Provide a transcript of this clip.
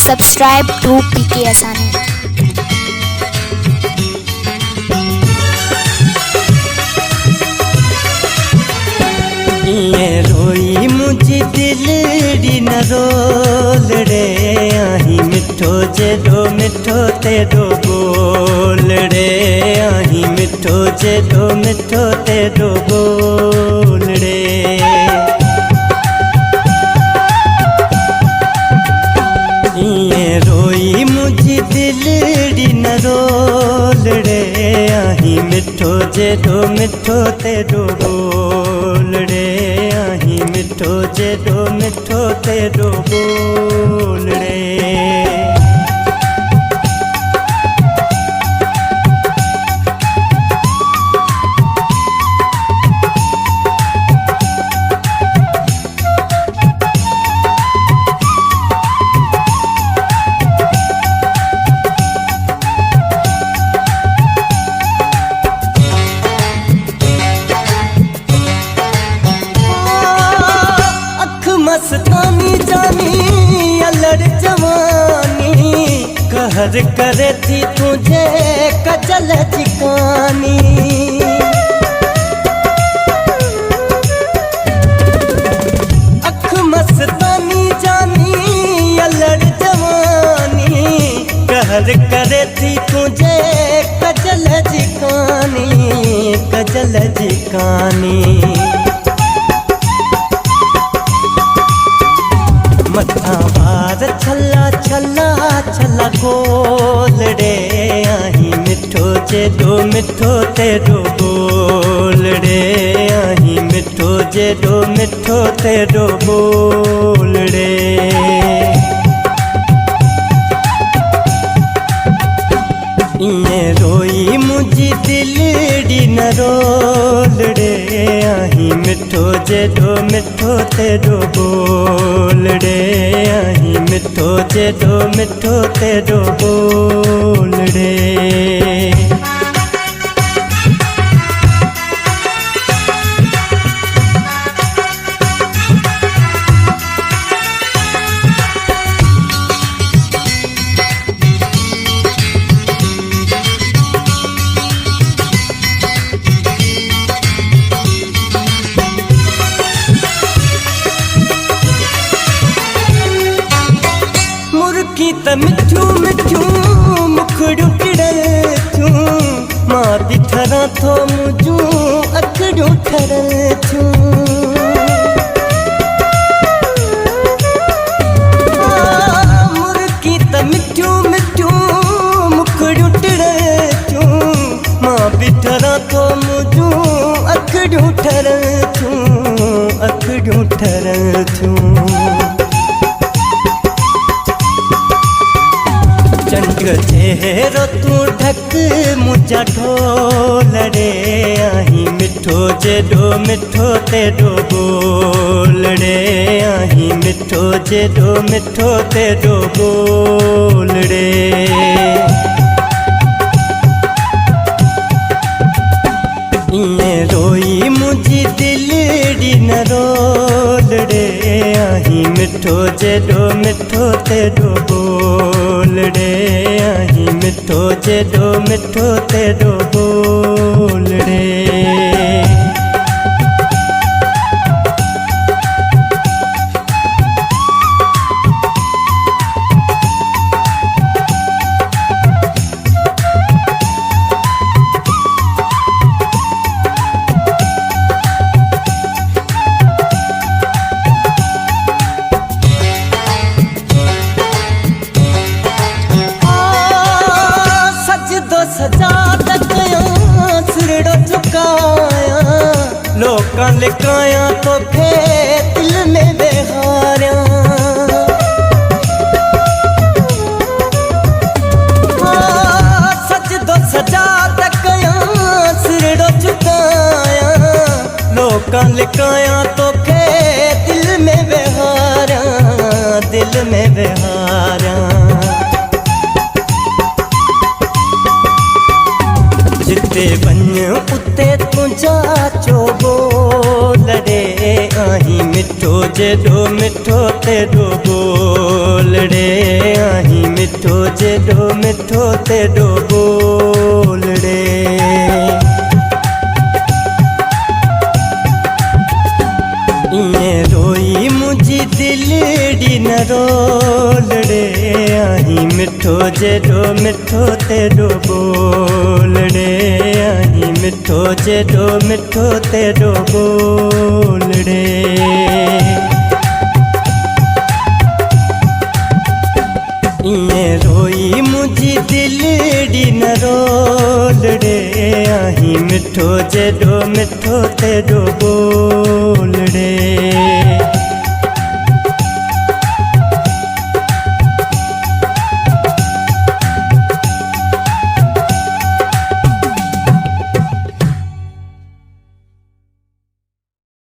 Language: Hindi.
Subscribe to PK Asani. ये रोई मुझी दिलड़ी न रोल रे आही मिठो जेडो मिठो तेरो बोल रे आही मिठो जेडो मिठो तेरो बोल रे ये रोई मुझी दिलड़ी न रोल रे आही मिठो जेडो मिठो तेरो बोल रे आही मिठो जेडो मिठो तेरो बोल रे मस्तानी जानी अलड़ जवानी कहर करे थी तुझे कजल चिकानी अख मस्तानी जानी अलड़ जवानी कहर करे थी तुझे कजल चिकानी कजल चिकानी मथा बार छल्ला छल्ला छल्ला गोल रे आही मिठो जेडो मिठो तेरो बोल रे आही मिठो जेडो मिठो तेरो बोल रे ये रोई मुझी दिलड़ी न रोल रे आही मिठो जेडो मिठो तेरो बोल रे आही मिठो जेडो मिठो तेरो बोल रे मुर्की त मिठू मिठू मुखड़ू टिड़ल थू मां बिठरा थो मुझू अखड़ू ठरल थू मुर्की त मिठू मिठू मुखड़ू टिड़ल थू मां बिठरा थो मुझू अखड़ू ठरल थू अखड़ू ठरल थू चंड चेहरो तू ढक मुझा ढोल रे आही मिठो जेडो मिठो तेरो बोल रे आही मिठो जेडो मिठो तेरो बोल रे ये रोई मुझी दिलड़ी न रोल रे आही मिठो जेडो मिठो तेरो बोल रे आही मिठो जेडो मिठो तेरो बोल रे लोकां लिकाया तो फे दिल में बेहारिया सच दो सजा तकया सिरड़ो झुकाया लोकां लिकाया तो फे दिल में बेहारिया दिल में बेहारिया मिठो जेडो मिठो तेडो बोल रे आही मिठो जेडो मिठो तेडो बोल रे। इएं रोई मुझी दिलड़ी न रोल रे आही मिठो जेडो मिठो तेडो बोल रे आही मिठो जेडो मिठो तेडो बोल रे। इएं रोई मुझी दिलड़ी न रोल रे आही मिठो जेडो मिठो तेडो